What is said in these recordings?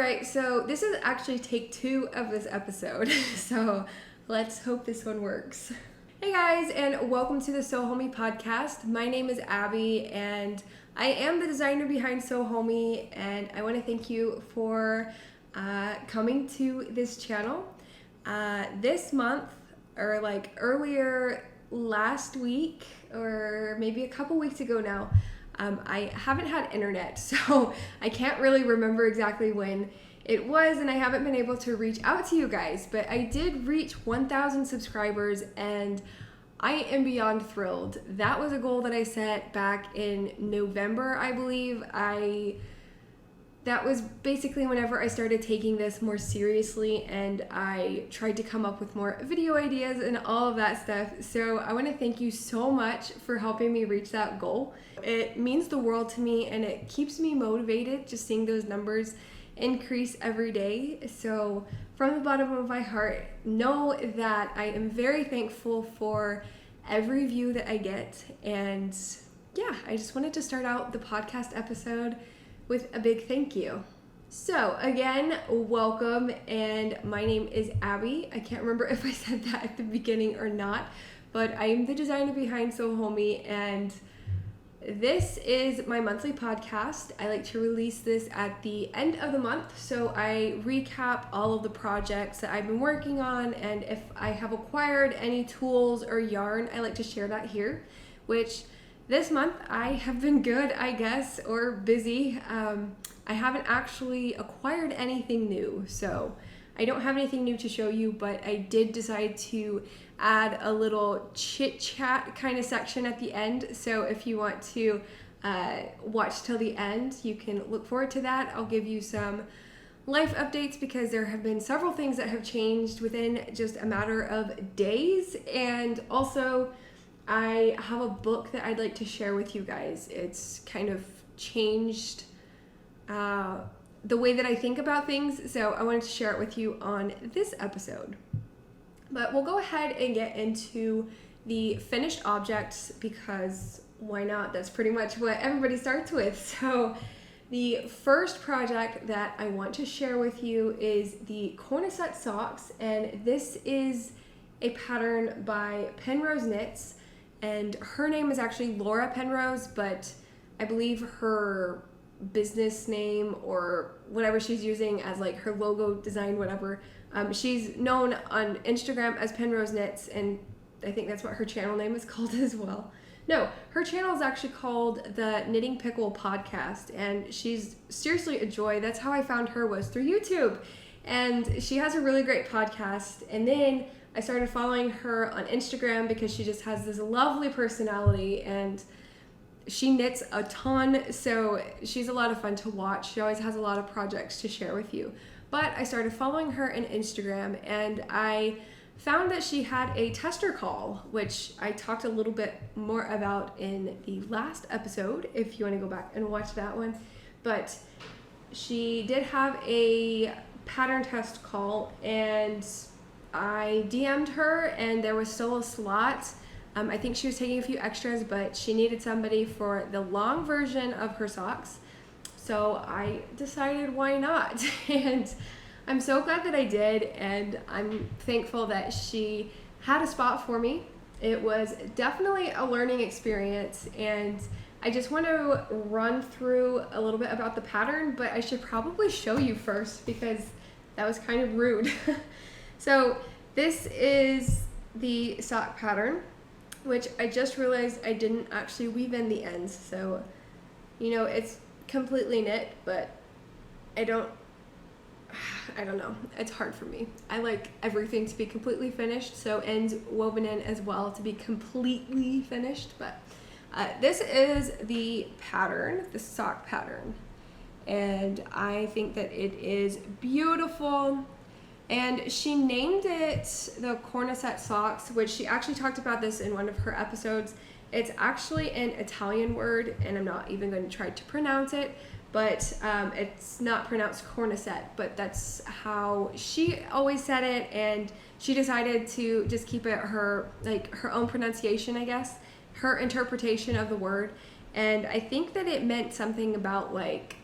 Alright, so this is actually take 2 of this episode, so let's hope this one works. Hey guys, and welcome to the So Homey Podcast. My name is Abby, and I am the designer behind So Homey, and I want to thank you for coming to this channel. This month, or like earlier last week, or maybe a couple weeks ago now, I haven't had internet, so I can't really remember exactly when it was, and I haven't been able to reach out to you guys, but I did reach 1,000 subscribers, and I am beyond thrilled. That was a goal that I set back in November, I believe. That was basically whenever I started taking this more seriously, and I tried to come up with more video ideas and all of that stuff. So I want to thank you so much for helping me reach that goal. It means the world to me, and it keeps me motivated just seeing those numbers increase every day. So from the bottom of my heart, know that I am very thankful for every view that I get. And yeah, I just wanted to start out the podcast episode with a big thank you. So again, welcome, and my name is Abby. I can't remember if I said that at the beginning or not, but I am the designer behind So Homey, and this is my monthly podcast. I like to release this at the end of the month, so I recap all of the projects that I've been working on, and if I have acquired any tools or yarn, I like to share that here, which this month I have been good, I guess, or busy. I haven't actually acquired anything new, so I don't have anything new to show you, but I did decide to add a little chit chat kind of section at the end. So if you want to watch till the end, you can look forward to that. I'll give you some life updates because there have been several things that have changed within just a matter of days, and also I have a book that I'd like to share with you guys. It's kind of changed the way that I think about things, so I wanted to share it with you on this episode. But we'll go ahead and get into the finished objects because why not? That's pretty much what everybody starts with. So the first project that I want to share with you is the Cornicette Socks, and this is a pattern by Penrose Knits, and her name is actually Laura Penrose, but I believe her business name or whatever she's using as like her logo design, whatever, she's known on Instagram as Penrose Knits, and I think that's what her channel name is called as well. No, her channel is actually called the Knitting Pickle Podcast, and she's seriously a joy. That's how I found her, was through YouTube, and she has a really great podcast. And then I started following her on Instagram because she just has this lovely personality, and she knits a ton, so she's a lot of fun to watch. She always has a lot of projects to share with you. But I started following her on Instagram, and I found that she had a tester call, which I talked a little bit more about in the last episode, if you want to go back and watch that one. But she did have a pattern test call, and I DM'd her, and there was still a slot. I think she was taking a few extras, but she needed somebody for the long version of her socks. So I decided why not? And I'm so glad that I did, and I'm thankful that she had a spot for me. It was definitely a learning experience, and I just want to run through a little bit about the pattern, but I should probably show you first because that was kind of rude. So this is the sock pattern, which I just realized I didn't actually weave in the ends. So, you know, it's completely knit, but I don't know. It's hard for me. I like everything to be completely finished, so ends woven in as well to be completely finished. But this is the pattern, the sock pattern, and I think that it is beautiful. And she named it the Cornicette Socks, which she actually talked about this in one of her episodes. It's actually an Italian word, and I'm not even going to try to pronounce it, but it's not pronounced cornicette, but that's how she always said it, and she decided to just keep it her own pronunciation, I guess, her interpretation of the word. And I think that it meant something about like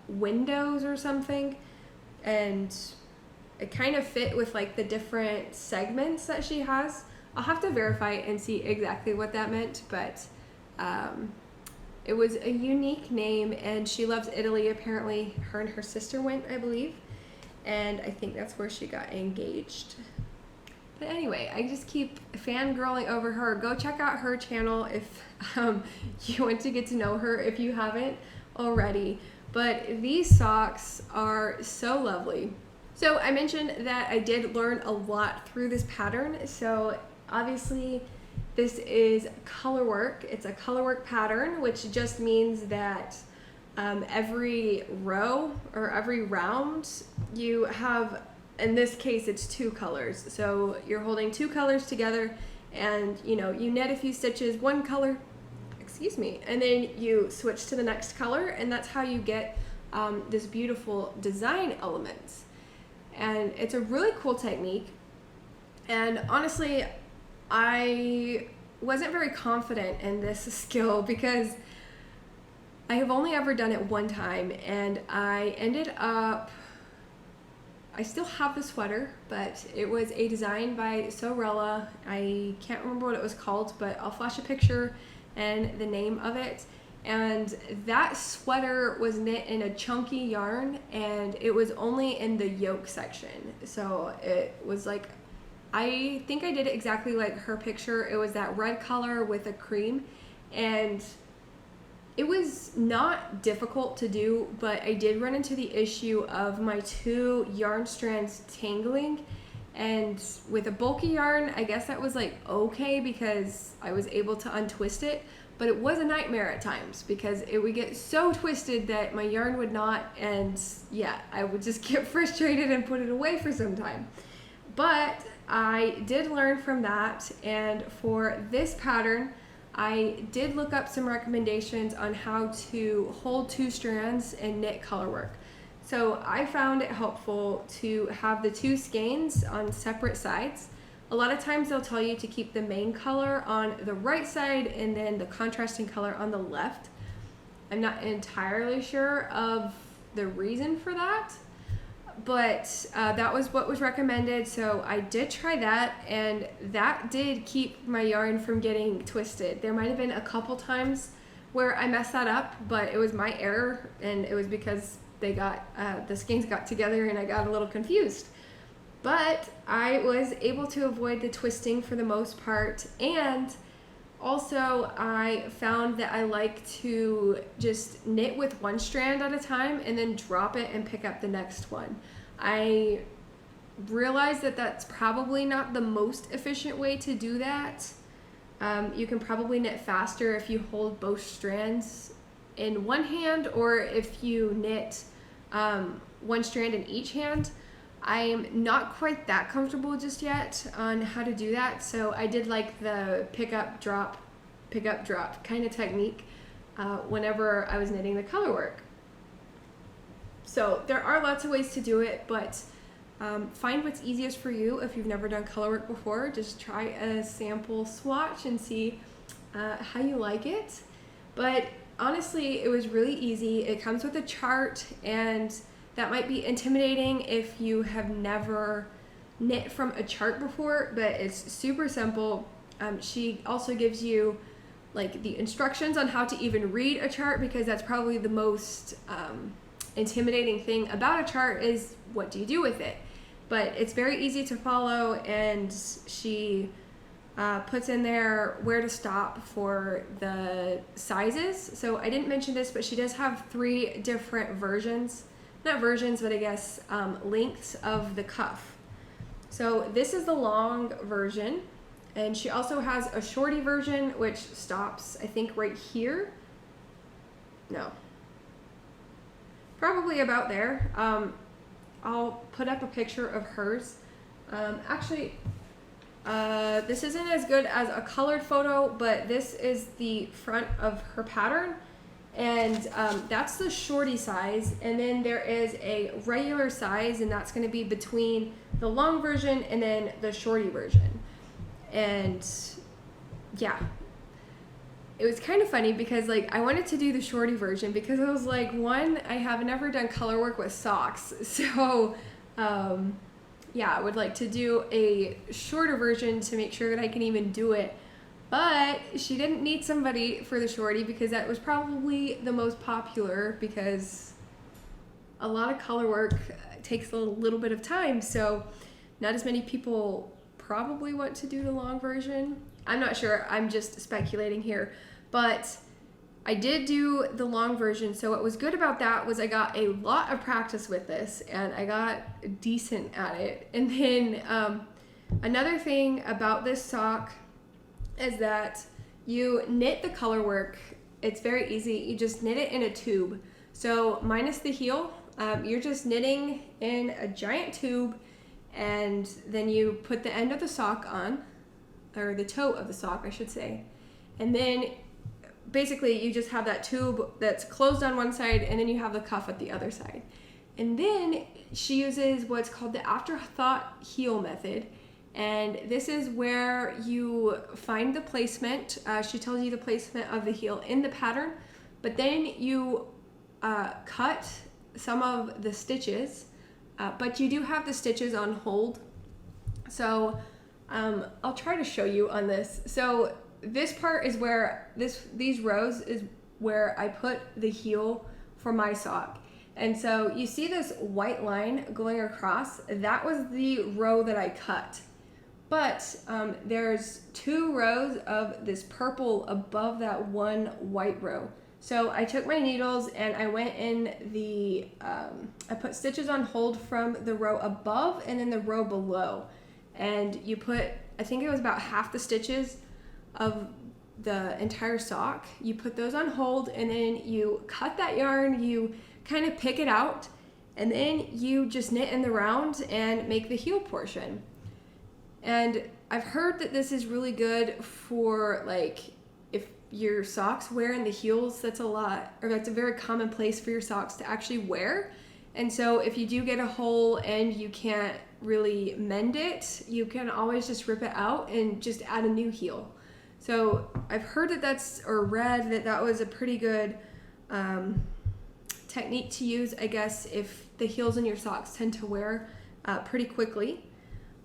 windows or something. and it kind of fit with like the different segments that she has. I'll have to verify and see exactly what that meant, but it was a unique name, and she loves Italy. Apparently her and her sister went, I believe, and I think that's where she got engaged. But anyway, I just keep fangirling over her. Go check out her channel if you want to get to know her, if you haven't already. But these socks are so lovely. So I mentioned that I did learn a lot through this pattern. So obviously this is colorwork. It's a colorwork pattern, which just means that every row or every round you have, in this case it's 2 colors. So you're holding 2 colors together, and you knit a few stitches, one color, and then you switch to the next color, and that's how you get this beautiful design elements. And it's a really cool technique. And honestly, I wasn't very confident in this skill because I have only ever done it one time, and I still have the sweater, but it was a design by Sorella. I can't remember what it was called, but I'll flash a picture and the name of it. And that sweater was knit in a chunky yarn, and it was only in the yoke section. So it was like, I think I did it exactly like her picture. It was that red color with a cream, and it was not difficult to do, but I did run into the issue of my 2 yarn strands tangling. And with a bulky yarn, I guess that was like okay because I was able to untwist it, but it was a nightmare at times because it would get so twisted that my yarn would not, and yeah, I would just get frustrated and put it away for some time. But I did learn from that, and for this pattern, I did look up some recommendations on how to hold 2 strands and knit colorwork. So I found it helpful to have the 2 skeins on separate sides. A lot of times they'll tell you to keep the main color on the right side and then the contrasting color on the left. I'm not entirely sure of the reason for that, but that was what was recommended. So I did try that, and that did keep my yarn from getting twisted. There might have been a couple times where I messed that up, but it was my error, and it was because the skeins got together and I got a little confused. But I was able to avoid the twisting for the most part, and also I found that I like to just knit with 1 strand at a time and then drop it and pick up the next one. I realized that that's probably not the most efficient way to do that. You can probably knit faster if you hold both strands in one hand, or if you knit 1 strand in each hand. I'm not quite that comfortable just yet on how to do that, so I did like the pick up, drop kind of technique whenever I was knitting the colorwork. So there are lots of ways to do it, but find what's easiest for you. If you've never done colorwork before, just try a sample swatch and see how you like it. But honestly, it was really easy. It comes with a chart, and that might be intimidating if you have never knit from a chart before, but it's super simple. She also gives you like the instructions on how to even read a chart, because that's probably the most intimidating thing about a chart is what do you do with it. But it's very easy to follow, and she puts in there where to stop for the sizes. So I didn't mention this, but she does have 3 different versions. Not versions, but I guess lengths of the cuff. So this is the long version, and she also has a shorty version which stops, I think, right here. No. Probably about there. I'll put up a picture of hers. Actually, this isn't as good as a colored photo, but this is the front of her pattern. And that's the shorty size, and then there is a regular size, and that's going to be between the long version and then the shorty version. And yeah, it was kind of funny because like I wanted to do the shorty version because I was like, one, I have never done color work with socks, so I would like to do a shorter version to make sure that I can even do it. But she didn't need somebody for the shorty because that was probably the most popular, because a lot of color work takes a little bit of time, so not as many people probably want to do the long version. I'm not sure, I'm just speculating here, but I did do the long version. So what was good about that was I got a lot of practice with this and I got decent at it. And then another thing about this sock is that you knit the color work. It's very easy. You just knit it in a tube. So minus the heel, you're just knitting in a giant tube, and then you put the end of the sock on, or the toe of the sock, I should say. And then basically you just have that tube that's closed on one side, and then you have the cuff at the other side. And then she uses what's called the afterthought heel method. And this is where you find the placement. She tells you the placement of the heel in the pattern, but then you cut some of the stitches, but you do have the stitches on hold. So I'll try to show you on this. So this part is where these rows is where I put the heel for my sock. And so you see this white line going across, that was the row that I cut. But there's 2 rows of this purple above that one white row. So I took my needles and I went in the, I put stitches on hold from the row above and then the row below. And you put, I think it was about half the stitches of the entire sock. You put those on hold and then you cut that yarn, you kind of pick it out, and then you just knit in the round and make the heel portion. And I've heard that this is really good for like if your socks wear in the heels, that's a very common place for your socks to actually wear. And so if you do get a hole and you can't really mend it, you can always just rip it out and just add a new heel. So I've heard read that that was a pretty good technique to use, I guess, if the heels in your socks tend to wear pretty quickly.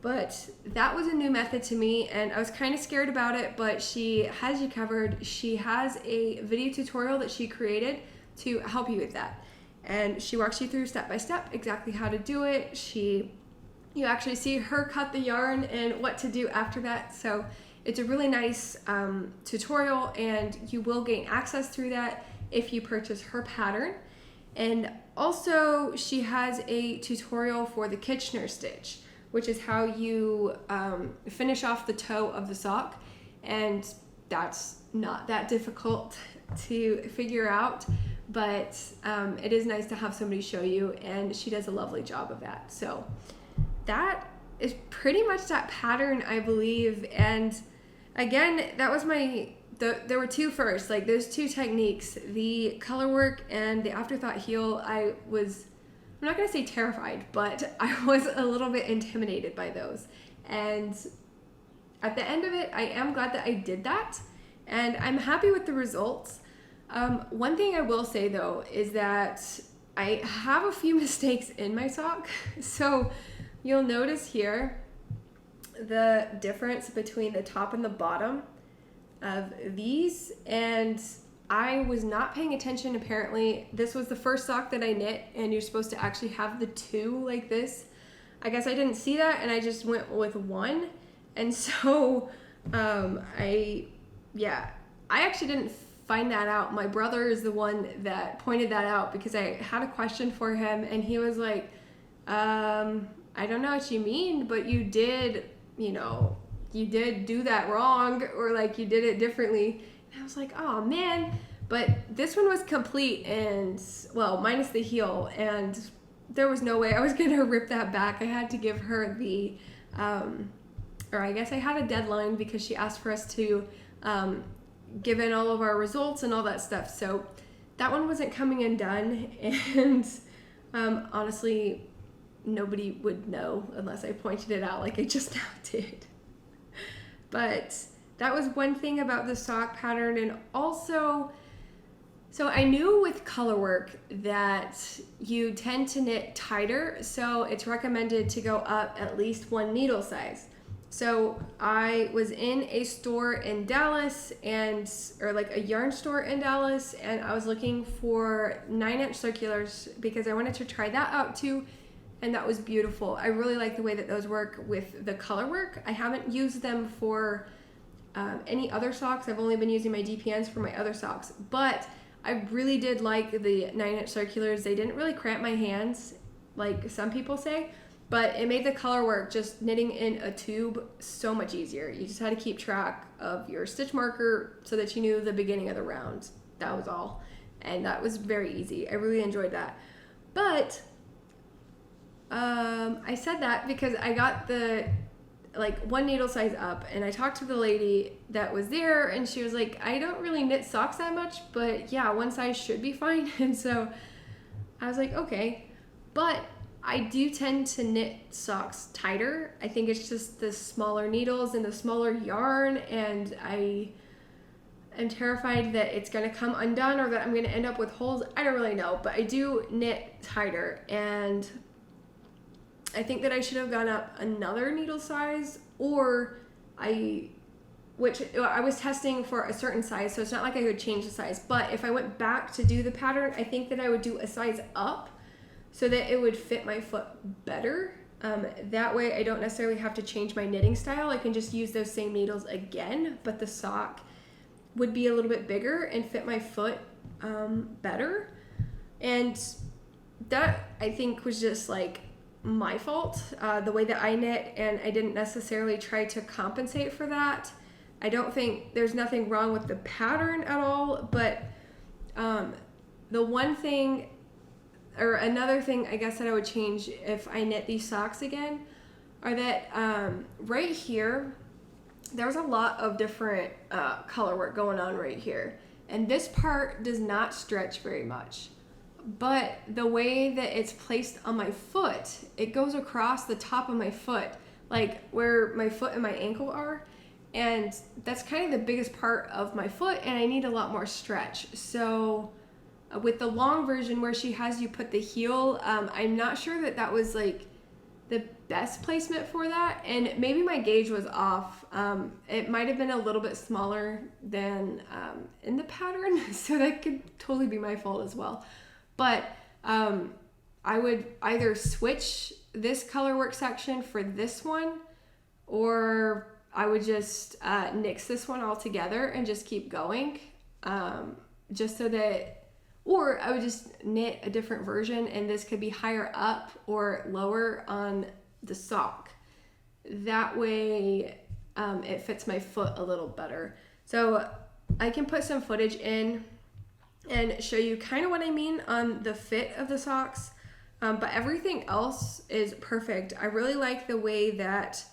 But that was a new method to me, and I was kind of scared about it, but she has you covered. She has a video tutorial that she created to help you with that. And she walks you through step by step exactly how to do it. You actually see her cut the yarn and what to do after that. So it's a really nice tutorial, and you will gain access through that if you purchase her pattern. And also she has a tutorial for the Kitchener stitch, which is how you finish off the toe of the sock. And that's not that difficult to figure out, but it is nice to have somebody show you, and she does a lovely job of that. So that is pretty much that pattern, I believe. And again, that was there were 2 first, like those 2 techniques, the color work and the afterthought heel. I'm not going to say terrified, but I was a little bit intimidated by those. And at the end of it, I am glad that I did that, and I'm happy with the results. One thing I will say though is that I have a few mistakes in my sock. So you'll notice here the difference between the top and the bottom of these, and I was not paying attention. Apparently this was the first sock that I knit, and you're supposed to actually have the 2 like this. I guess I didn't see that, and I just went with 1. And so I actually didn't find that out. My brother is the one that pointed that out, because I had a question for him and he was like, I don't know what you mean, but you did do that wrong, or like you did it differently. And I was like, oh man. But this one was complete, and well, minus the heel, and there was no way I was gonna rip that back. I had to give her the or I guess I had a deadline, because she asked for us to give in all of our results and all that stuff. So that one wasn't coming undone, and honestly, nobody would know unless I pointed it out like I just now did. But that was one thing about the sock pattern. And also, so I knew with colorwork that you tend to knit tighter, so it's recommended to go up at least one needle size. So I was in a store in Dallas or like a yarn store in Dallas, and I was looking for 9-inch circulars because I wanted to try that out too, and that was beautiful. I really like the way that those work with the colorwork. I haven't used them for any other socks. I've only been using my DPNs for my other socks, but I really did like the 9-inch circulars. They didn't really cramp my hands like some people say, but it made the color work, just knitting in a tube, so much easier. You just had to keep track of your stitch marker so that you knew the beginning of the round. That was all. And that was very easy. I really enjoyed that. But I said that because I got the one needle size up, and I talked to the lady that was there, and she was like, I don't really knit socks that much, but yeah, one size should be fine. And so I was like, okay. But I do tend to knit socks tighter. I think it's just the smaller needles and the smaller yarn, and I am terrified that it's going to come undone or that I'm going to end up with holes. I don't really know, but I do knit tighter, and I think that I should have gone up another needle size, or which I was testing for a certain size, so it's not like I could change the size, but if I went back to do the pattern, I think that I would do a size up so that it would fit my foot better. That way I don't necessarily have to change my knitting style. I can just use those same needles again, but the sock would be a little bit bigger and fit my foot better. And that, I think, was just like my fault, the way that I knit, and I didn't necessarily try to compensate for that. I don't think there's nothing wrong with the pattern at all, but the one thing, or another thing I guess that I would change if I knit these socks again, are that right here, there's a lot of different color work going on right here. And this part does not stretch very much. But the way that it's placed on my foot, it goes across the top of my foot, like where my foot and my ankle are. And that's kind of the biggest part of my foot, and I need a lot more stretch. So with the long version where she has you put the heel, I'm not sure that that was like the best placement for that, and maybe my gauge was off. It might have been a little bit smaller than in the pattern, so that could totally be my fault as well. But I would either switch this color work section for this one, or I would just nix this one all together and just keep going, just so that, or I would just knit a different version, and this could be higher up or lower on the sock. That way it fits my foot a little better. So I can put some footage in and show you kind of what I mean on the fit of the socks, but everything else is perfect. I really like the way that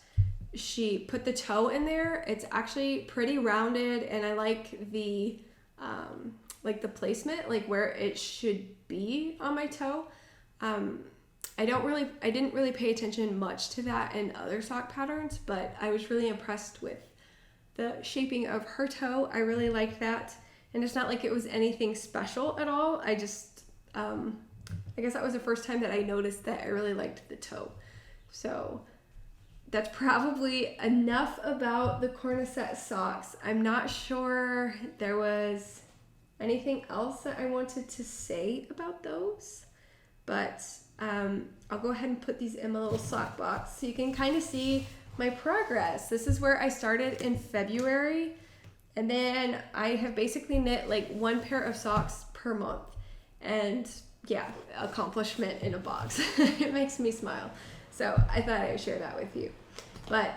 she put the toe in there. It's actually pretty rounded, and I like the placement, like where it should be on my toe. I didn't really pay attention much to that in other sock patterns, but I was really impressed with the shaping of her toe. I really liked that, and it's not like it was anything special at all. I just, I guess that was the first time that I noticed that I really liked the toe. So that's probably enough about the Cornicette socks. I'm not sure there was anything else that I wanted to say about those, but I'll go ahead and put these in my little sock box so you can kind of see my progress. This is where I started in February, and then I have basically knit like one pair of socks per month, and yeah, accomplishment in a box. It makes me smile. So I thought I would share that with you. But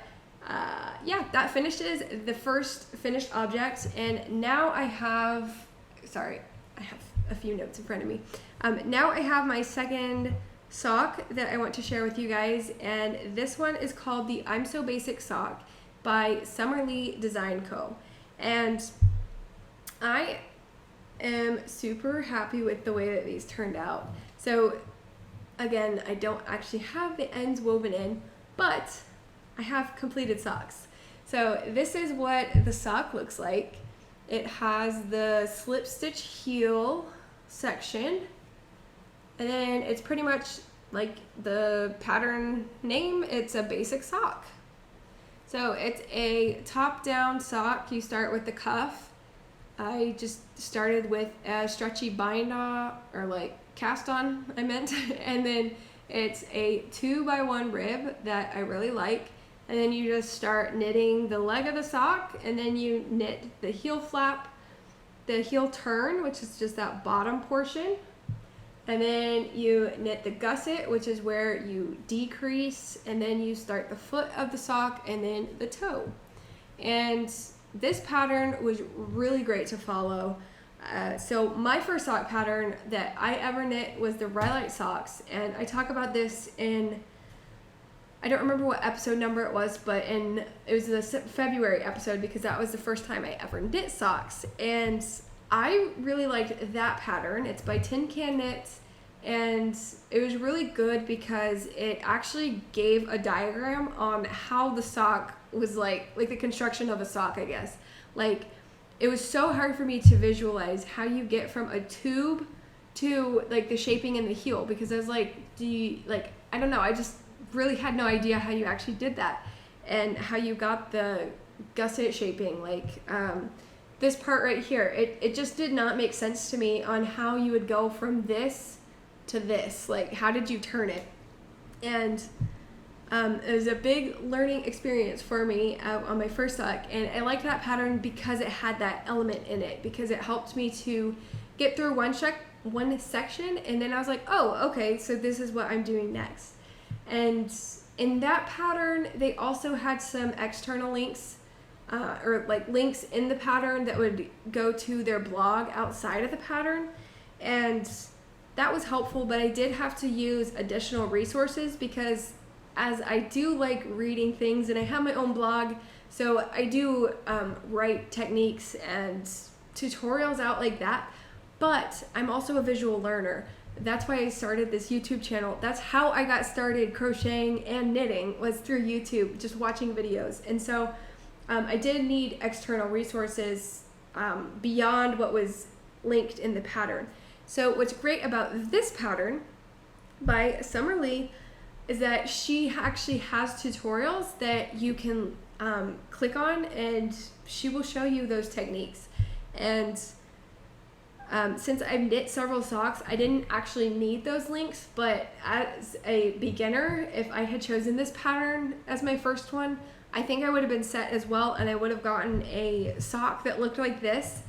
yeah, that finishes the first finished object, and now I have a few notes in front of me. Now I have my second sock that I want to share with you guys, and this one is called the I'm So Basic sock by Summerlee Design Co. And I am super happy with the way that these turned out. So again, I don't actually have the ends woven in, but I have completed socks. So this is what the sock looks like. It has the slip stitch heel section, and then it's pretty much like the pattern name. It's a basic sock. So it's a top-down sock. You start with the cuff. I just started with a stretchy bind-on, or like cast-on, I meant. And then it's a 2x1 rib that I really like. And then you just start knitting the leg of the sock, and then you knit the heel flap, the heel turn, which is just that bottom portion. And then you knit the gusset, which is where you decrease, and then you start the foot of the sock and then the toe. And this pattern was really great to follow. So my first sock pattern that I ever knit was the Rhyolite socks, and I talk about this in, I don't remember what episode number it was, but it was the February episode, because that was the first time I ever knit socks. And I really liked that pattern. It's by Tin Can Knits, and it was really good because it actually gave a diagram on how the sock was like the construction of a sock, I guess. Like, it was so hard for me to visualize how you get from a tube to like the shaping in the heel, because I was like, I don't know, I just really had no idea how you actually did that and how you got the gusset shaping. Like, this part right here, it just did not make sense to me on how you would go from this to this. Like, how did you turn it? And it was a big learning experience for me on my first sock, and I liked that pattern because it had that element in it, because it helped me to get through one section, and then I was like, oh, okay, so this is what I'm doing next. And in that pattern, they also had some external links, or like links in the pattern that would go to their blog outside of the pattern, and that was helpful. But I did have to use additional resources, because as I do like reading things, and I have my own blog, so I do write techniques and tutorials out like that, but I'm also a visual learner. That's why I started this YouTube channel. That's how I got started crocheting and knitting, was through YouTube, just watching videos. And so I did need external resources beyond what was linked in the pattern. So what's great about this pattern by Summer Lee is that she actually has tutorials that you can click on, and she will show you those techniques. And since I've knit several socks, I didn't actually need those links, but as a beginner, if I had chosen this pattern as my first one, I think I would have been set as well, and I would have gotten a sock that looked like this.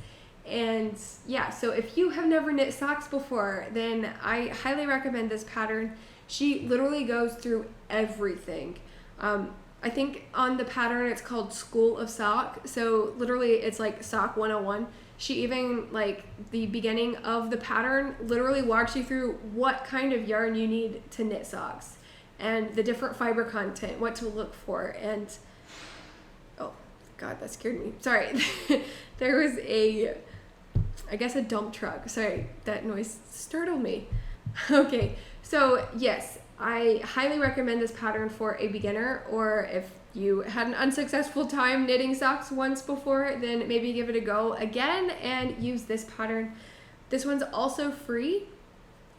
And yeah, so if you have never knit socks before, then I highly recommend this pattern. She literally goes through everything. I think on the pattern it's called School of Sock, so literally it's like Sock 101. She even, like, the beginning of the pattern literally walks you through what kind of yarn you need to knit socks, and the different fiber content, what to look for. And oh god, that scared me, sorry. There was I guess a dump truck. Sorry, that noise startled me. Okay, so yes, I highly recommend this pattern for a beginner, or if you had an unsuccessful time knitting socks once before, then maybe give it a go again and use this pattern. This one's also free,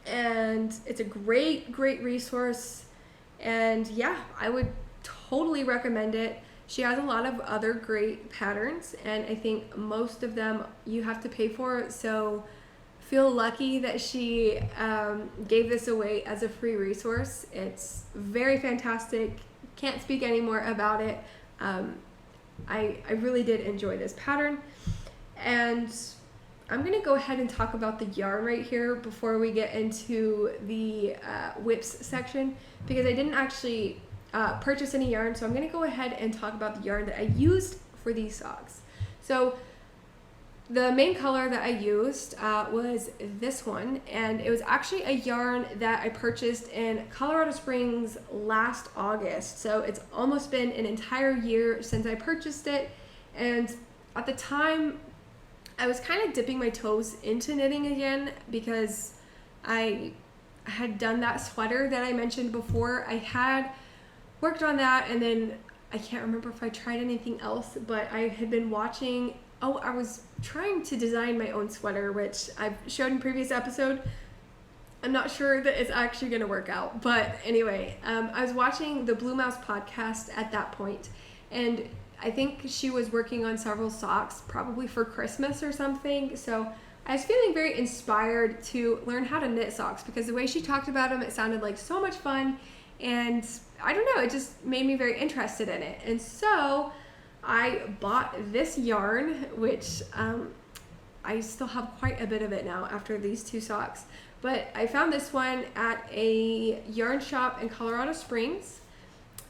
and it's a great resource, and yeah, I would totally recommend it. She has a lot of other great patterns, and I think most of them you have to pay for, so feel lucky that she gave this away as a free resource. It's very fantastic. Can't speak any more about it. I really did enjoy this pattern, and I'm gonna go ahead and talk about the yarn right here before we get into the whips section, because I didn't actually purchase any yarn, so I'm gonna go ahead and talk about the yarn that I used for these socks. So the main color that I used was this one, and it was actually a yarn that I purchased in Colorado Springs last August. So it's almost been an entire year since I purchased it, and at the time I was kind of dipping my toes into knitting again, because I had done that sweater that I mentioned before. I had worked on that, and then I can't remember if I tried anything else, but I had been watching, I was trying to design my own sweater, which I've showed in previous episode. I'm not sure that it's actually going to work out, but anyway, I was watching the Blue Mouse podcast at that point, and I think she was working on several socks, probably for Christmas or something, so I was feeling very inspired to learn how to knit socks, because the way she talked about them, it sounded like so much fun, and I don't know, it just made me very interested in it. And so I bought this yarn, which I still have quite a bit of it now after these 2 socks. But I found this one at a yarn shop in Colorado Springs,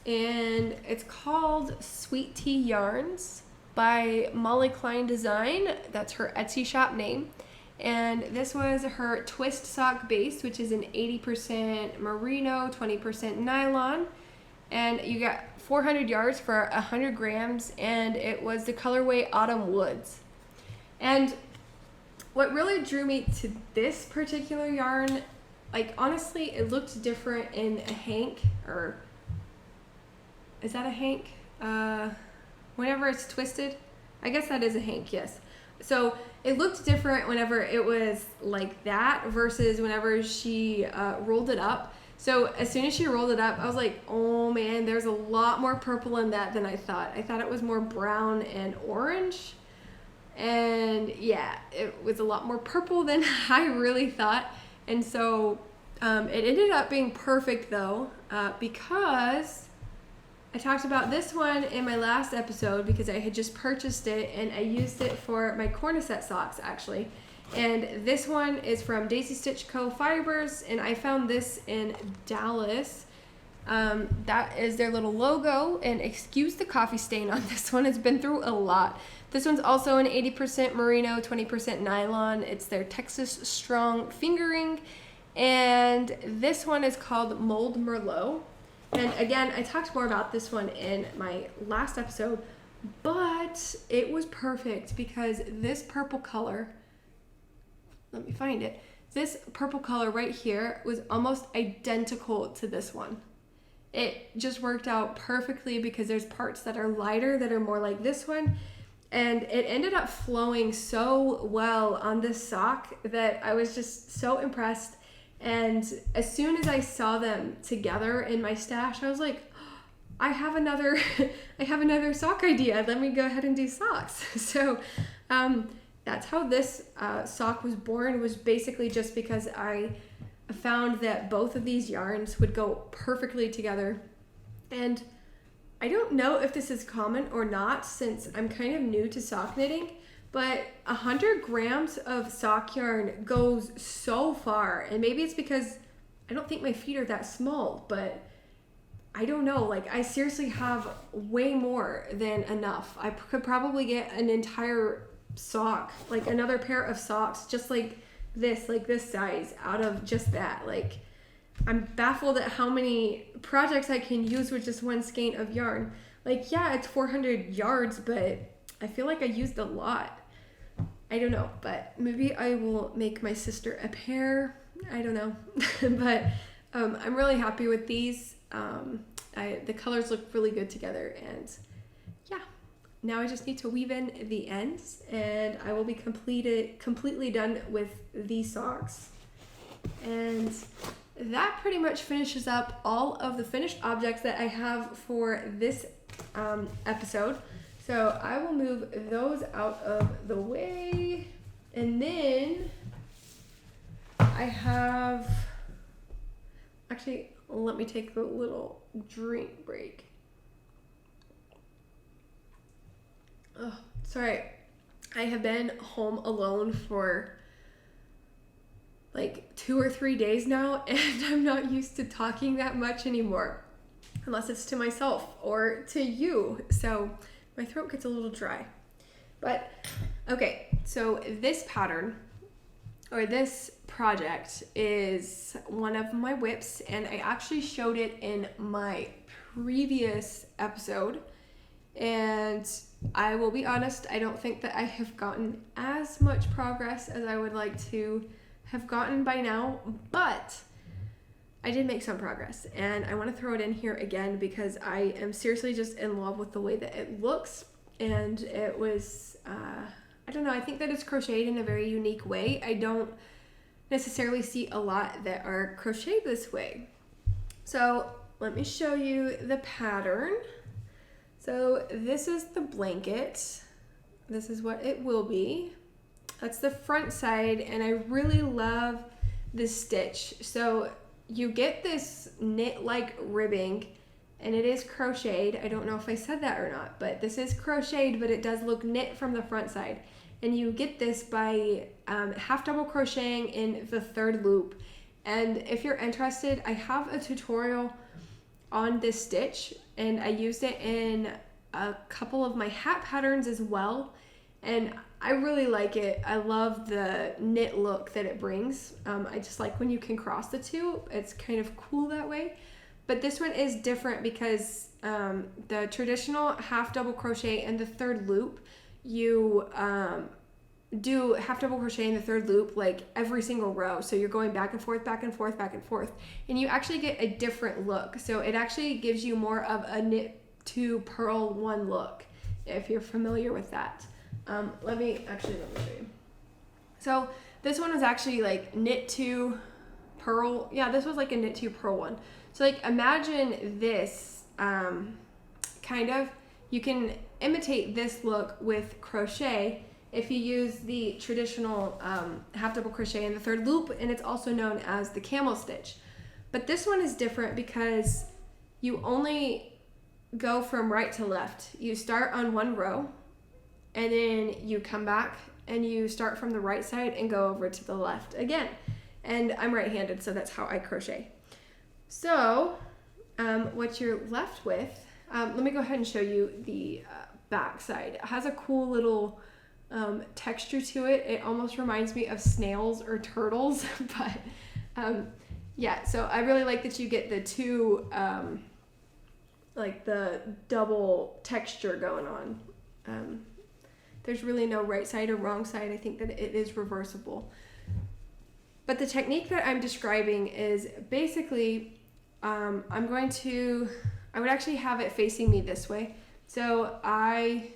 and it's called Sweet Tea Yarns by Molly Klein Design. That's her Etsy shop name. And this was her twist sock base, which is an 80% merino, 20% nylon. And you got 400 yards for 100 grams, and it was the colorway Autumn Woods. And what really drew me to this particular yarn, like honestly, it looked different in a hank, or is that a hank? Whenever it's twisted, I guess that is a hank, yes. So it looked different whenever it was like that versus whenever she rolled it up. So as soon as she rolled it up, I was like, oh man, there's a lot more purple in that than I thought. I thought it was more brown and orange. And yeah, it was a lot more purple than I really thought. And so it ended up being perfect though, because I talked about this one in my last episode because I had just purchased it and I used it for my Cornicette socks actually. And this one is from Daisy Stitch Co. Fibers, and I found this in Dallas. That is their little logo, and excuse the coffee stain on this one. It's been through a lot. This one's also an 80% merino, 20% nylon. It's their Texas Strong fingering, and this one is called Mold Merlot. And again, I talked more about this one in my last episode, but it was perfect because this purple color, let me find it. This purple color right here was almost identical to this one. It just worked out perfectly because there's parts that are lighter that are more like this one. And it ended up flowing so well on this sock that I was just so impressed. And as soon as I saw them together in my stash, I was like, I have another sock idea. Let me go ahead and do socks. So that's how this sock was born, was basically just because I found that both of these yarns would go perfectly together. And I don't know if this is common or not since I'm kind of new to sock knitting, but 100 grams of sock yarn goes so far. And maybe it's because I don't think my feet are that small, but I don't know. Like, I seriously have way more than enough. I could probably get an entire sock, like another pair of socks just like this size out of just that. Like, I'm baffled at how many projects I can use with just one skein of yarn. Like, yeah, it's 400 yards, but I feel like I used a lot. I don't know, but maybe I will make my sister a pair. I don't know. But I'm really happy with these. The colors look really good together, and yeah. Now I just need to weave in the ends, and I will be completely done with these socks. And that pretty much finishes up all of the finished objects that I have for this episode. So I will move those out of the way, and then I have, actually, let me take a little drink break. Oh, sorry. I have been home alone for like 2 or 3 days now, and I'm not used to talking that much anymore, unless it's to myself or to you. So my throat gets a little dry. But okay, so this pattern or this project is one of my whips, and I actually showed it in my previous episode. And I will be honest, I don't think that I have gotten as much progress as I would like to have gotten by now, but I did make some progress, and I want to throw it in here again because I am seriously just in love with the way that it looks. And it was, I don't know, I think that it's crocheted in a very unique way. I don't necessarily see a lot that are crocheted this way. So let me show you the pattern. So this is the blanket. This is what it will be. That's the front side, and I really love this stitch. So you get this knit-like ribbing, and it is crocheted. I don't know if I said that or not, but this is crocheted, but it does look knit from the front side. And you get this by half double crocheting in the third loop. And if you're interested, I have a tutorial on this stitch, and I used it in a couple of my hat patterns as well. And I really like it. I love the knit look that it brings. I just like when you can cross the two. It's kind of cool that way. But this one is different because the traditional half double crochet in the third loop, you do half double crochet in the third loop like every single row. So you're going back and forth, back and forth, back and forth. And you actually get a different look. So it actually gives you more of a knit to purl one look, if you're familiar with that. Let me show you. So this one was actually like knit to purl. Yeah, this was like a knit to purl one. So like imagine this kind of, you can imitate this look with crochet if you use the traditional half double crochet in the third loop, and it's also known as the camel stitch. But this one is different because you only go from right to left. You start on one row, and then you come back and you start from the right side and go over to the left again. And I'm right-handed, so that's how I crochet. So what you're left with, let me go ahead and show you the back side. It has a cool little texture to it. It almost reminds me of snails or turtles, but yeah, so I really like that you get the two, like the double texture going on. There's really no right side or wrong side. I think that it is reversible. But the technique that I'm describing is basically, I would actually have it facing me this way. So I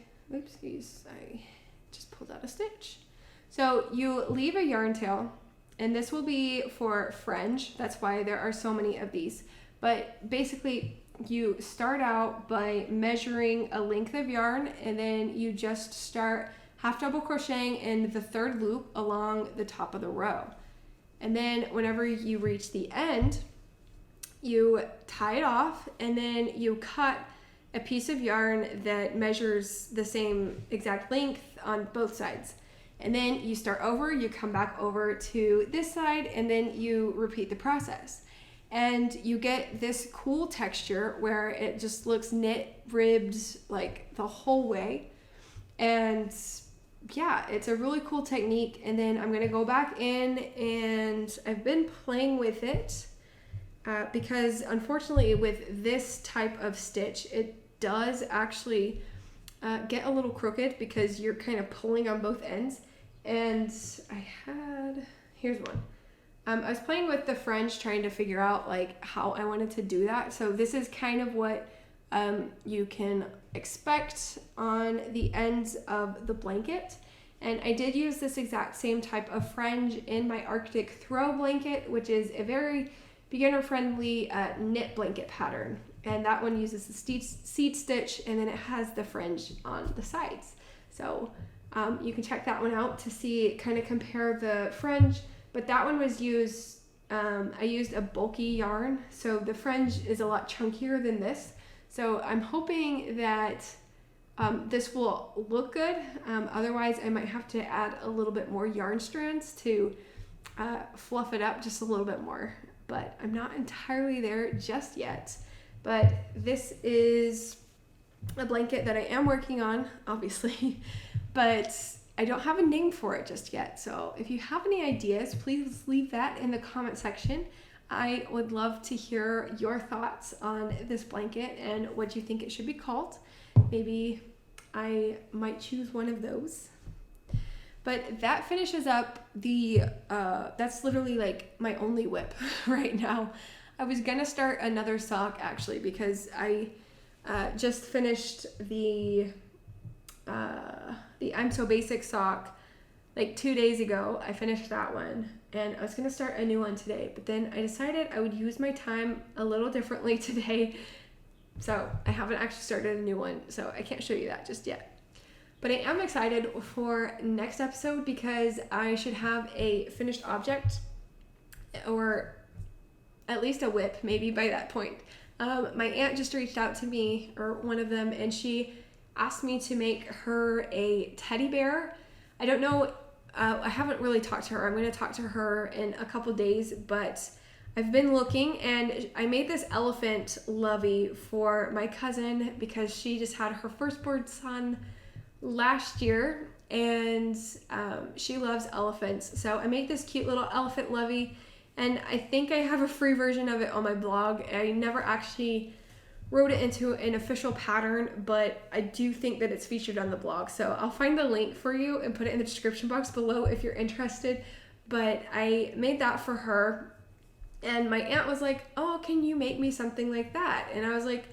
just pulled out a stitch. So you leave a yarn tail, and this will be for fringe. That's why there are so many of these. But basically, you start out by measuring a length of yarn, and then you just start half double crocheting in the third loop along the top of the row. And then whenever you reach the end, you tie it off, and then you cut a piece of yarn that measures the same exact length on both sides. And then you start over, you come back over to this side, and then you repeat the process. And you get this cool texture where it just looks knit, ribbed, like the whole way. And yeah, it's a really cool technique. And then I'm gonna go back in, and I've been playing with it because unfortunately with this type of stitch, it does actually get a little crooked because you're kind of pulling on both ends. And here's one. I was playing with the fringe, trying to figure out like how I wanted to do that. So this is kind of what you can expect on the ends of the blanket. And I did use this exact same type of fringe in my Arctic throw blanket, which is a very beginner-friendly knit blanket pattern. And that one uses the seed stitch, and then it has the fringe on the sides. So you can check that one out to see, kind of compare the fringe. But that one was I used a bulky yarn, so the fringe is a lot chunkier than this. So I'm hoping that this will look good. Otherwise, I might have to add a little bit more yarn strands to fluff it up just a little bit more. But I'm not entirely there just yet. But this is a blanket that I am working on, obviously, but I don't have a name for it just yet. So if you have any ideas, please leave that in the comment section. I would love to hear your thoughts on this blanket and what you think it should be called. Maybe I might choose one of those. But that finishes up that's literally like my only whip right now. I was gonna start another sock actually because I just finished the I'm So Basic sock like 2 days ago. I finished that one and I was gonna start a new one today, but then I decided I would use my time a little differently today. So I haven't actually started a new one, so I can't show you that just yet. But I am excited for next episode because I should have a finished object, or at least a whip maybe by that point. My aunt just reached out to me, or one of them, and she asked me to make her a teddy bear. I don't know, I haven't really talked to her. I'm going to talk to her in a couple days, but I've been looking, and I made this elephant lovey for my cousin because she just had her firstborn son last year, and she loves elephants. So I made this cute little elephant lovey, and I think I have a free version of it on my blog. I never actually wrote it into an official pattern, but I do think that it's featured on the blog. So I'll find the link for you and put it in the description box below if you're interested. But I made that for her, and my aunt was like, oh, can you make me something like that? And I was like,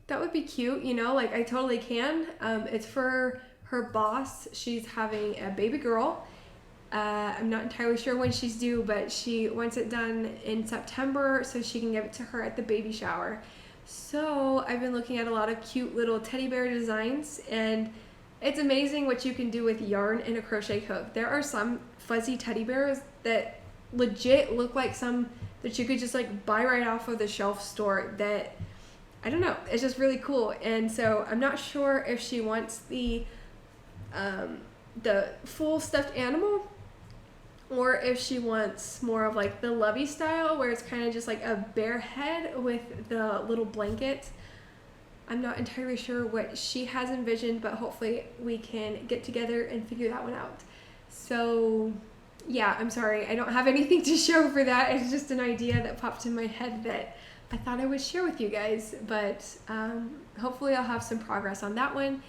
that would be cute, you know, like I totally can. It's for her boss. She's having a baby girl. I'm not entirely sure when she's due, but she wants it done in September so she can give it to her at the baby shower. So I've been looking at a lot of cute little teddy bear designs, and it's amazing what you can do with yarn and a crochet hook. There are some fuzzy teddy bears that legit look like some that you could just like buy right off of the shelf store that, I don't know, it's just really cool. And so I'm not sure if she wants the full stuffed animal, or if she wants more of like the lovey style where it's kind of just like a bear head with the little blanket. I'm not entirely sure what she has envisioned, but hopefully we can get together and figure that one out. So yeah, I'm sorry, I don't have anything to show for that. It's just an idea that popped in my head that I thought I would share with you guys, but hopefully I'll have some progress on that one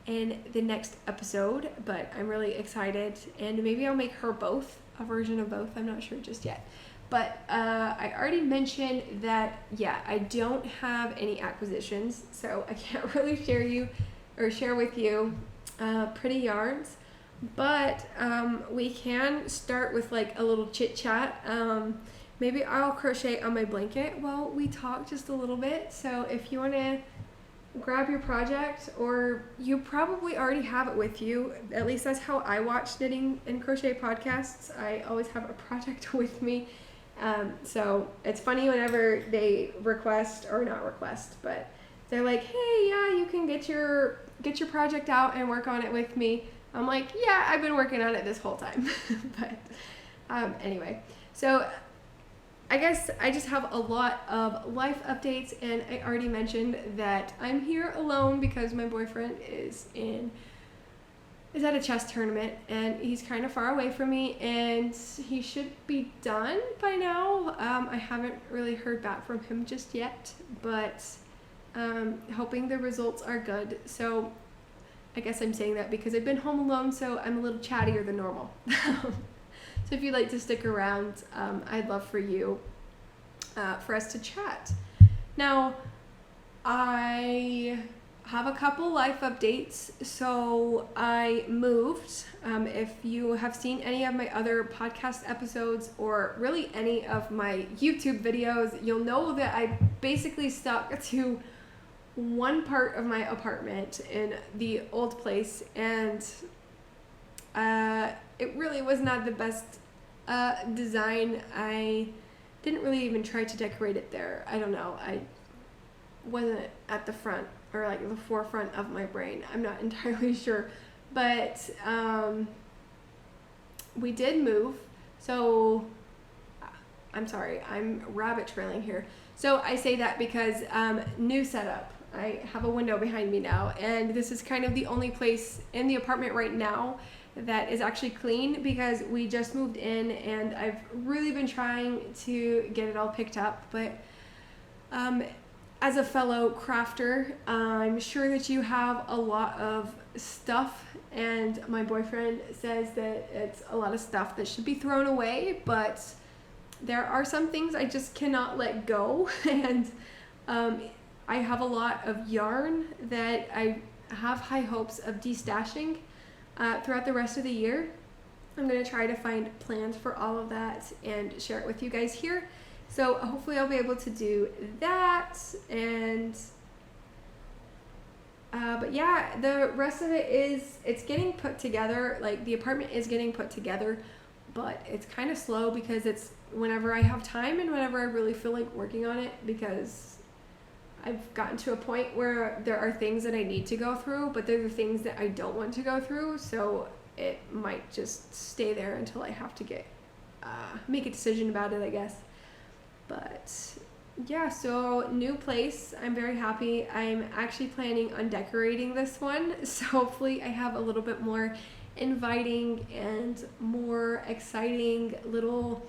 in the next episode. But I'm really excited, and maybe I'll make her both, a version of both. I'm not sure just yet. But I already mentioned that, yeah, I don't have any acquisitions, so I can't really share with you pretty yarns. But we can start with like a little chit chat. Maybe I'll crochet on my blanket while we talk just a little bit. So if you want to grab your project, or you probably already have it with you, at least that's how I watch Knitting and Crochet podcasts. I always have a project with me. So it's funny whenever they request, or not request, but they're like, hey, yeah, you can get your project out and work on it with me. I'm like, yeah, I've been working on it this whole time. But anyway, so I guess I just have a lot of life updates, and I already mentioned that I'm here alone because my boyfriend is at a chess tournament, and he's kind of far away from me, and he should be done by now. I haven't really heard back from him just yet, but hoping the results are good. So I guess I'm saying that because I've been home alone, so I'm a little chattier than normal. So if you'd like to stick around, I'd love for us to chat. Now, I have a couple life updates. So I moved. If you have seen any of my other podcast episodes, or really any of my YouTube videos, you'll know that I basically stuck to one part of my apartment in the old place, and it really was not the best design. I didn't really even try to decorate it there. I don't know. I wasn't at the front, or like the forefront of my brain. I'm not entirely sure. But we did move. So I'm sorry, I'm rabbit trailing here. So I say that because new setup. I have a window behind me now, and this is kind of the only place in the apartment right now that is actually clean, because we just moved in and I've really been trying to get it all picked up. But as a fellow crafter, I'm sure that you have a lot of stuff, and my boyfriend says that it's a lot of stuff that should be thrown away, but there are some things I just cannot let go, and I have a lot of yarn that I have high hopes of destashing throughout the rest of the year. I'm going to try to find plans for all of that and share it with you guys here. So hopefully I'll be able to do that. And but yeah, the rest of it it's getting put together. Like, the apartment is getting put together, but it's kind of slow because it's whenever I have time and whenever I really feel like working on it, because I've gotten to a point where there are things that I need to go through, but there are things that I don't want to go through, so it might just stay there until I have to make a decision about it, I guess. But yeah, so new place. I'm very happy. I'm actually planning on decorating this one, so hopefully I have a little bit more inviting and more exciting little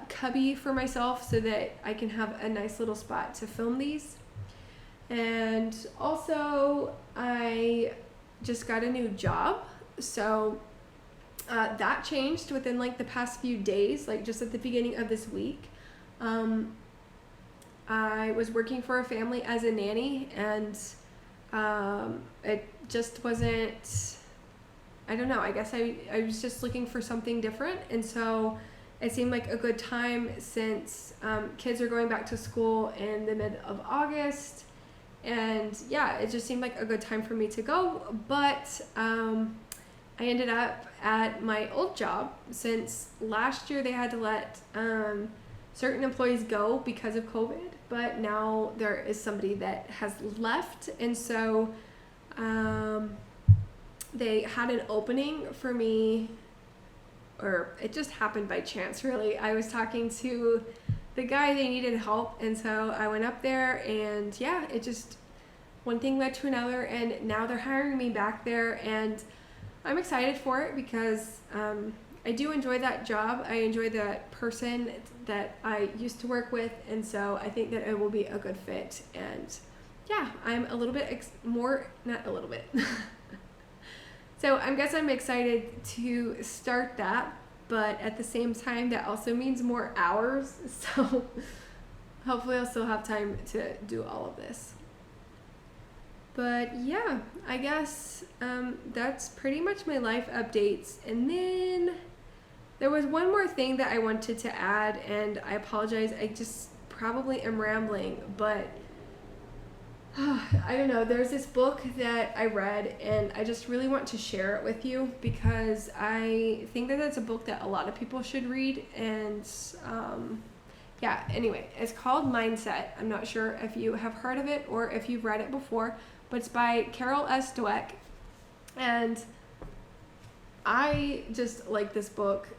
cubby for myself so that I can have a nice little spot to film these. And also, I just got a new job, so that changed within like the past few days, like just at the beginning of this week. I was working for a family as a nanny, and it just wasn't, I don't know, I guess I was just looking for something different, and so it seemed like a good time since kids are going back to school in the mid of August, and yeah, it just seemed like a good time for me to go. But I ended up at my old job, since last year they had to let certain employees go because of COVID, but now there is somebody that has left, and so they had an opening for me, or it just happened by chance, really. I was talking to the guy, they needed help, and so I went up there, and yeah, it just, one thing led to another, and now they're hiring me back there, and I'm excited for it because I do enjoy that job. I enjoy that person that I used to work with, and so I think that it will be a good fit. And yeah, I'm a little bit not a little bit. So I guess I'm excited to start that, but at the same time, that also means more hours. So hopefully I'll still have time to do all of this. But yeah, I guess that's pretty much my life updates. And then there was one more thing that I wanted to add, and I apologize, I just probably am rambling, but I don't know, there's this book that I read, and I just really want to share it with you because I think that that's a book that a lot of people should read. And yeah, anyway, it's called Mindset. I'm not sure if you have heard of it or if you've read it before, but it's by Carol S. Dweck, and I just like this book.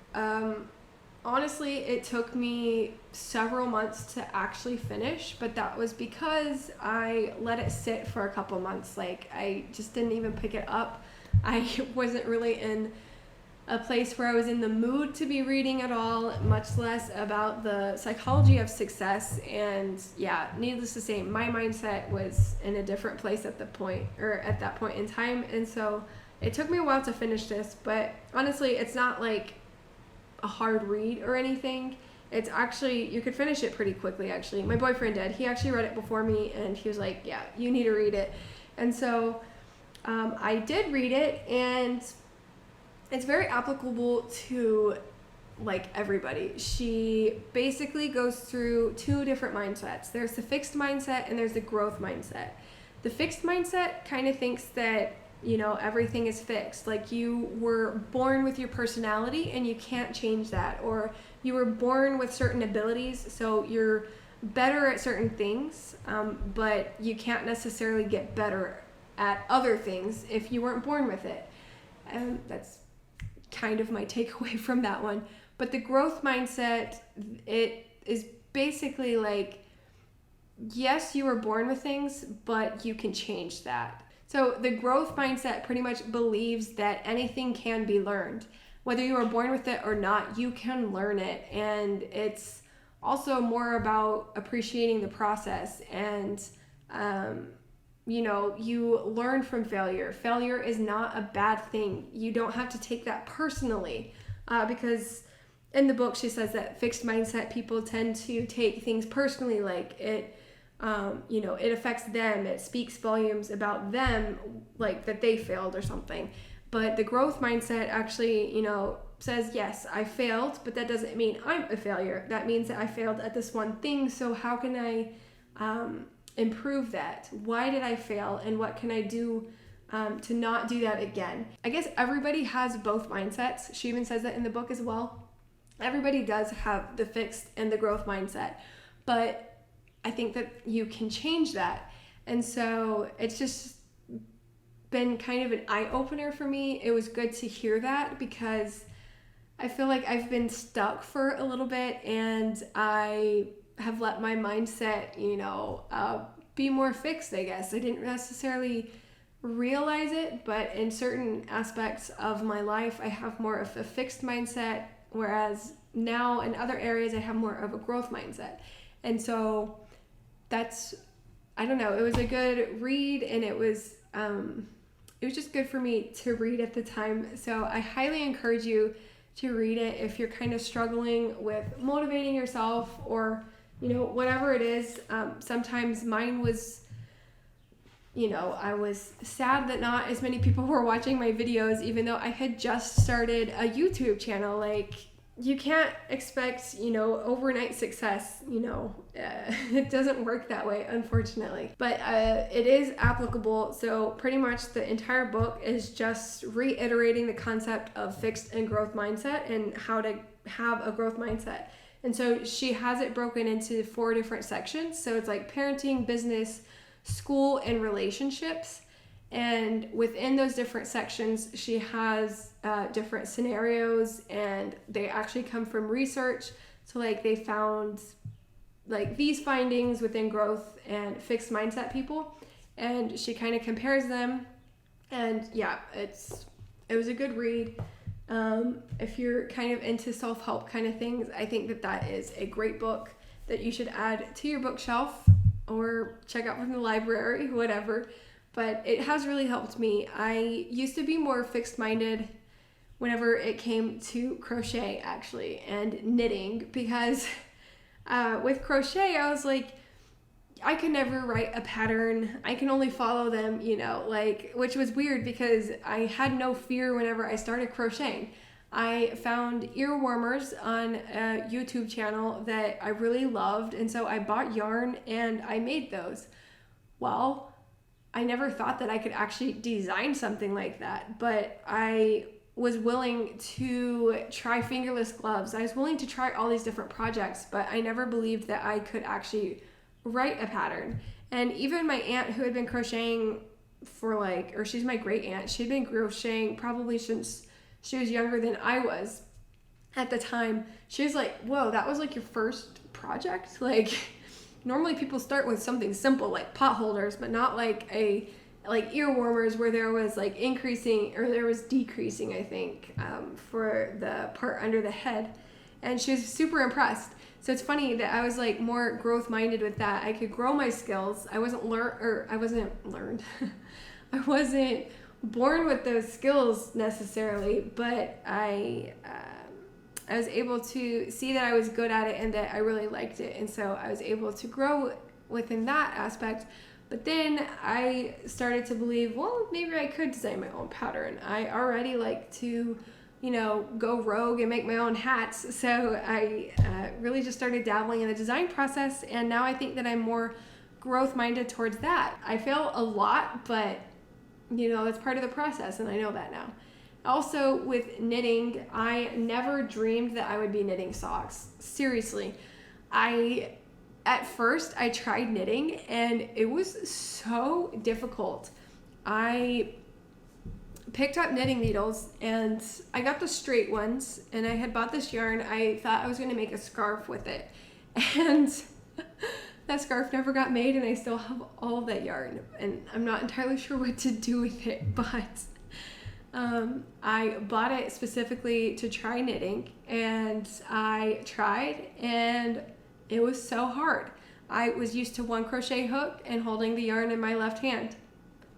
Honestly, it took me several months to actually finish, but that was because I let it sit for a couple months. Like, I just didn't even pick it up. I wasn't really in a place where I was in the mood to be reading at all, much less about the psychology of success. And yeah, needless to say, my mindset was in a different place at that point in time. And so it took me a while to finish this, but honestly, it's not like a hard read or anything. It's actually, you could finish it pretty quickly, actually. My boyfriend did. He actually read it before me, and he was like, yeah, you need to read it. And so I did read it, and it's very applicable to like everybody. She basically goes through two different mindsets. There's the fixed mindset and there's the growth mindset. The fixed mindset kind of thinks that, you know, everything is fixed. Like, you were born with your personality and you can't change that, or you were born with certain abilities, so you're better at certain things, but you can't necessarily get better at other things if you weren't born with it. And that's kind of my takeaway from that one. But the growth mindset, it is basically like, yes, you were born with things, but you can change that. So the growth mindset pretty much believes that anything can be learned. Whether you were born with it or not, you can learn it. And it's also more about appreciating the process. And, you know, you learn from failure. Failure is not a bad thing. You don't have to take that personally, because in the book, she says that fixed mindset people tend to take things personally, like it affects them, it speaks volumes about them, like that they failed or something. But the growth mindset actually, says, yes, I failed, but that doesn't mean I'm a failure. That means that I failed at this one thing. So how can I improve that? Why did I fail? And what can I do to not do that again? I guess everybody has both mindsets. She even says that in the book as well. Everybody does have the fixed and the growth mindset, but I think that you can change that. And so it's just been kind of an eye-opener for me. It was good to hear that because I feel like I've been stuck for a little bit, and I have let my mindset, be more fixed, I guess. I didn't necessarily realize it, but in certain aspects of my life, I have more of a fixed mindset, whereas now in other areas, I have more of a growth mindset. And so I don't know, it was a good read, and it was just good for me to read at the time. So I highly encourage you to read it if you're kind of struggling with motivating yourself, or whatever it is. Sometimes mine was, I was sad that not as many people were watching my videos, even though I had just started a YouTube channel. Like, you can't expect, overnight success, it doesn't work that way, unfortunately. But it is applicable. So pretty much the entire book is just reiterating the concept of fixed and growth mindset and how to have a growth mindset. And so she has it broken into 4 different sections. So it's like parenting, business, school, and relationships. And within those different sections, she has different scenarios, and they actually come from research. So like they found like these findings within growth and fixed mindset people, and she kind of compares them. And yeah, it was a good read. If you're kind of into self-help kind of things, I think that is a great book that you should add to your bookshelf or check out from the library, whatever. But it has really helped me. I used to be more fixed-minded whenever it came to crochet, actually, and knitting, because with crochet, I was like, I could never write a pattern. I can only follow them, which was weird because I had no fear whenever I started crocheting. I found ear warmers on a YouTube channel that I really loved, and so I bought yarn and I made those. Well, I never thought that I could actually design something like that, but I was willing to try fingerless gloves. I was willing to try all these different projects, but I never believed that I could actually write a pattern. And even my aunt, who had been crocheting or she's my great aunt, she'd been crocheting probably since she was younger than I was at the time. She was like, whoa, that was like your first project? Like, normally people start with something simple like pot holders, but not like ear warmers where there was like increasing, or there was decreasing, I think, for the part under the head. And she was super impressed. So it's funny that I was like more growth minded with that. I could grow my skills. I wasn't I wasn't born with those skills necessarily, but I was able to see that I was good at it and that I really liked it. And so I was able to grow within that aspect. But then I started to believe, well, maybe I could design my own pattern. I already like to, go rogue and make my own hats. So I really just started dabbling in the design process. And now I think that I'm more growth minded towards that. I fail a lot, but, that's part of the process. And I know that now. Also with knitting, I never dreamed that I would be knitting socks. Seriously. At first, I tried knitting, and it was so difficult. I picked up knitting needles, and I got the straight ones, and I had bought this yarn. I thought I was going to make a scarf with it, and that scarf never got made, and I still have all of that yarn, and I'm not entirely sure what to do with it, but I bought it specifically to try knitting, and I tried, and it was so hard. I was used to one crochet hook and holding the yarn in my left hand.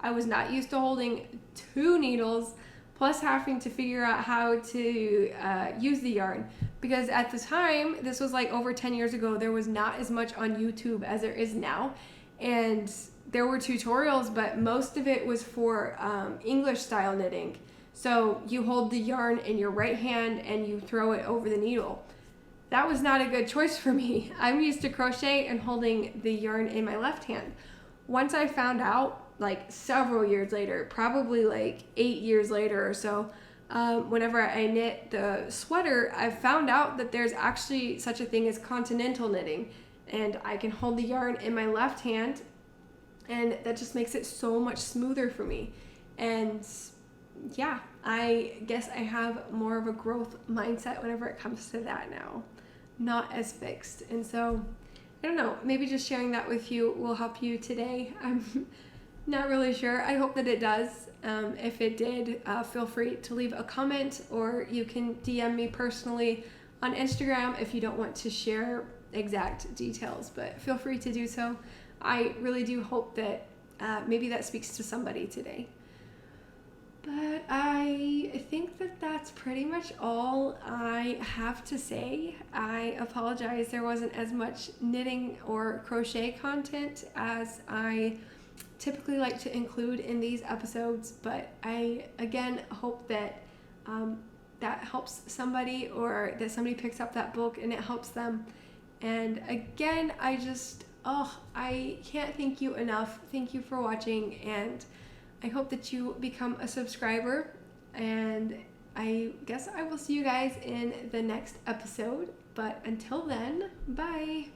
I was not used to holding 2 needles, plus having to figure out how to use the yarn. because at the time, this was like over 10 years ago, there was not as much on YouTube as there is now. And there were tutorials, but most of it was for English style knitting. So you hold the yarn in your right hand and you throw it over the needle. That was not a good choice for me. I'm used to crochet and holding the yarn in my left hand. Once I found out, like several years later, probably like 8 years later or so, whenever I knit the sweater, I found out that there's actually such a thing as continental knitting, and I can hold the yarn in my left hand, and that just makes it so much smoother for me. And yeah, I guess I have more of a growth mindset whenever it comes to that now, not as fixed. And so I don't know, maybe just sharing that with you will help you today. I'm not really sure. I hope that it does. If it did, feel free to leave a comment, or you can DM me personally on Instagram if you don't want to share exact details, but feel free to do so. I really do hope that maybe that speaks to somebody today. But I think that that's pretty much all I have to say. I apologize there wasn't as much knitting or crochet content as I typically like to include in these episodes, but I again hope that that helps somebody, or that somebody picks up that book and it helps them. And again, I can't thank you enough. Thank you for watching, and I hope that you become a subscriber, and I guess I will see you guys in the next episode. But until then, bye.